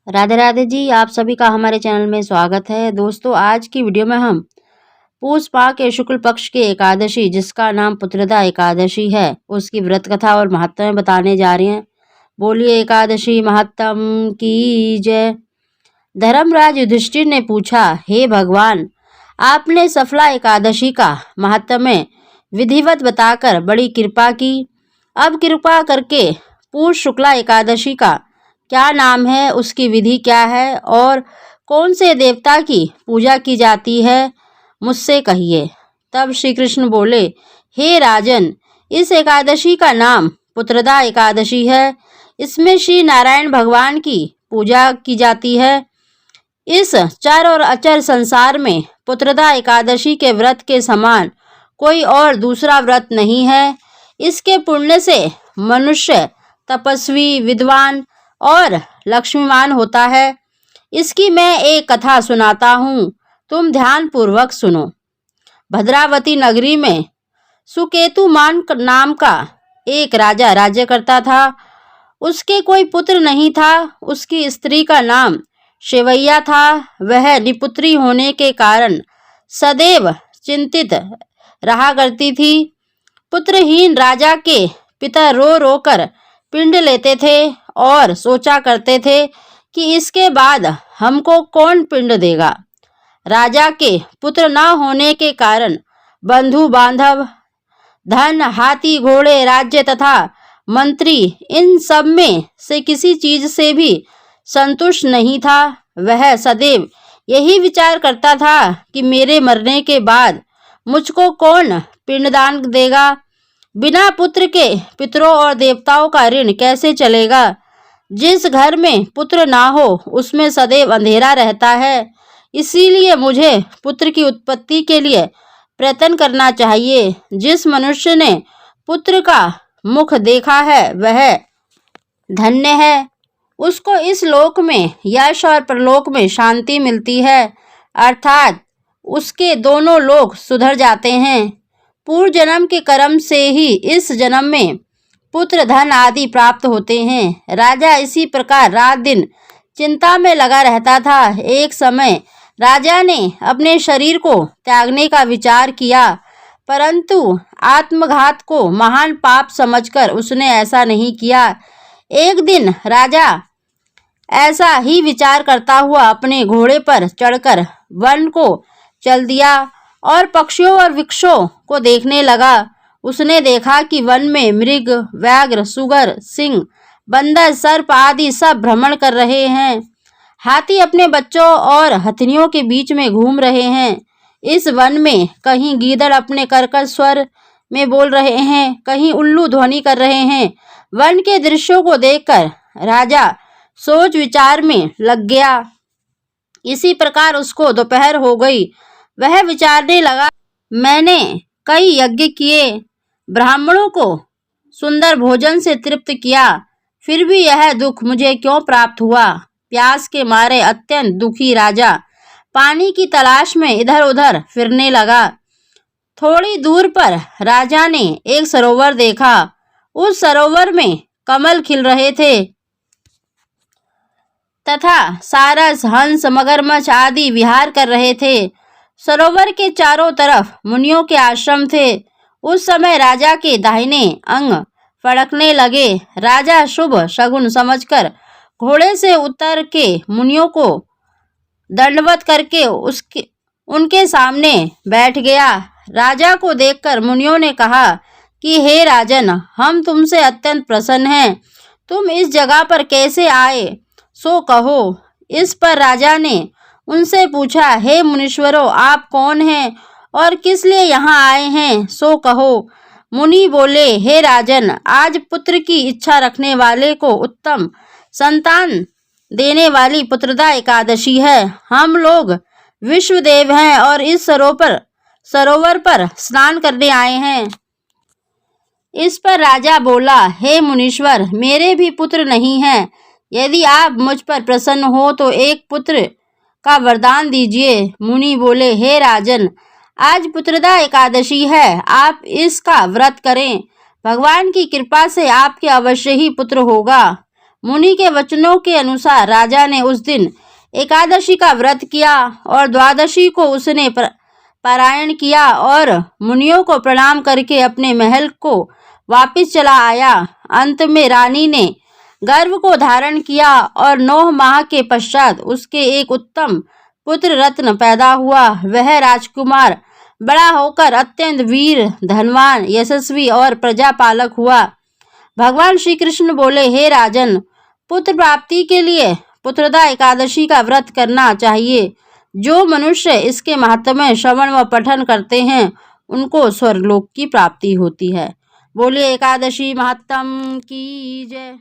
राधे राधे जी, आप सभी का हमारे चैनल में स्वागत है। दोस्तों, आज की वीडियो में हम पूष माह के शुक्ल पक्ष की एकादशी, जिसका नाम पुत्रदा एकादशी है, उसकी व्रत कथा और महत्व बताने जा रहे हैं। बोलिए एकादशी महत्तम की जय। धर्मराज युधिष्ठिर ने पूछा, हे भगवान, आपने सफला एकादशी का महत्व विधिवत बताकर बड़ी कृपा की। अब कृपा करके पूष शुक्ला एकादशी का क्या नाम है, उसकी विधि क्या है और कौन से देवता की पूजा की जाती है, मुझसे कहिए। तब श्री कृष्ण बोले, हे राजन, इस एकादशी का नाम पुत्रदा एकादशी है। इसमें श्री नारायण भगवान की पूजा की जाती है। इस चर और अचर संसार में पुत्रदा एकादशी के व्रत के समान कोई और दूसरा व्रत नहीं है। इसके पुण्य से मनुष्य तपस्वी, विद्वान और लक्ष्मीवान होता है। इसकी मैं एक कथा सुनाता हूँ, तुम ध्यान पूर्वक सुनो। भद्रावती नगरी में सुकेतुमान नाम का एक राजा राज्य करता था। उसके कोई पुत्र नहीं था। उसकी स्त्री का नाम शिवैया था। वह निपुत्री होने के कारण सदैव चिंतित रहा करती थी। पुत्रहीन राजा के पिता रो रो कर पिंड लेते थे और सोचा करते थे कि इसके बाद हमको कौन पिंड देगा। राजा के पुत्र न होने के कारण बंधु बांधव, धन, हाथी घोड़े, राज्य तथा मंत्री, इन सब में से किसी चीज से भी संतुष्ट नहीं था। वह सदैव यही विचार करता था कि मेरे मरने के बाद मुझको कौन पिंडदान देगा। बिना पुत्र के पितरों और देवताओं का ऋण कैसे चलेगा। जिस घर में पुत्र ना हो उसमें सदैव अंधेरा रहता है। इसीलिए मुझे पुत्र की उत्पत्ति के लिए प्रयत्न करना चाहिए। जिस मनुष्य ने पुत्र का मुख देखा है वह धन्य है। उसको इस लोक में यश और परलोक में शांति मिलती है, अर्थात उसके दोनों लोक सुधर जाते हैं। पूर्व जन्म के कर्म से ही इस जन्म में पुत्र, धन आदि प्राप्त होते हैं। राजा इसी प्रकार रात दिन चिंता में लगा रहता था। एक समय राजा ने अपने शरीर को त्यागने का विचार किया, परंतु आत्मघात को महान पाप समझकर उसने ऐसा नहीं किया। एक दिन राजा ऐसा ही विचार करता हुआ अपने घोड़े पर चढ़कर वन को चल दिया और पक्षियों और वृक्षों को देखने लगा। उसने देखा कि वन में मृग, व्याघ्र, सुगर, सिंह, बंदर, सर्प आदि सब भ्रमण कर रहे हैं। हाथी अपने बच्चों और हथनियों के बीच में घूम रहे हैं। इस वन में कहीं गीदड़ अपने कर्कश स्वर में बोल रहे हैं, कहीं उल्लू ध्वनि कर रहे हैं। वन के दृश्यों को देखकर राजा सोच विचार में लग गया। इसी प्रकार उसको दोपहर हो गई। वह विचारने लगा, मैंने कई यज्ञ किए, ब्राह्मणों को सुंदर भोजन से तृप्त किया, फिर भी यह दुख मुझे क्यों प्राप्त हुआ। प्यास के मारे अत्यंत दुखी राजा पानी की तलाश में इधर उधर फिरने लगा। थोड़ी दूर पर राजा ने एक सरोवर देखा। उस सरोवर में कमल खिल रहे थे तथा सारस, हंस, मगरमच्छ आदि विहार कर रहे थे। सरोवर के चारों तरफ मुनियों के आश्रम थे। उस समय राजा के दाहिने अंग फड़कने लगे। राजा शुभ शगुन समझकर घोड़े से उतर के मुनियों को दंडवत करके उनके सामने बैठ गया। राजा को देखकर मुनियों ने कहा कि हे राजन, हम तुमसे अत्यंत प्रसन्न हैं। तुम इस जगह पर कैसे आए, सो कहो। इस पर राजा ने उनसे पूछा, हे मुनीश्वरों, आप कौन हैं और किस लिए यहाँ आए हैं, सो कहो। मुनि बोले, हे राजन, आज पुत्र की इच्छा रखने वाले को उत्तम संतान देने वाली पुत्रदा एकादशी है। हम लोग विश्वदेव हैं और इस सरोवर पर स्नान करने आए हैं। इस पर राजा बोला, हे मुनीश्वर, मेरे भी पुत्र नहीं हैं। यदि आप मुझ पर प्रसन्न हो तो एक पुत्र का वरदान दीजिए। मुनि बोले, हे राजन, आज पुत्रदा एकादशी है, आप इसका व्रत करें। भगवान की कृपा से आपके अवश्य ही पुत्र होगा। मुनि के वचनों के अनुसार राजा ने उस दिन एकादशी का व्रत किया और द्वादशी को उसने पारायण किया और मुनियों को प्रणाम करके अपने महल को वापस चला आया। अंत में रानी ने गर्भ को धारण किया और 9 माह के पश्चात उसके एक उत्तम पुत्र रत्न पैदा हुआ। वह राजकुमार बड़ा होकर अत्यंत वीर, धनवान, यशस्वी और प्रजापालक हुआ। भगवान श्री कृष्ण बोले, हे राजन, पुत्र प्राप्ति के लिए पुत्रदा एकादशी का व्रत करना चाहिए। जो मनुष्य इसके महात्म्य श्रवण व पठन करते हैं उनको स्वर्गलोक की प्राप्ति होती है। बोलिए एकादशी महात्म की जय।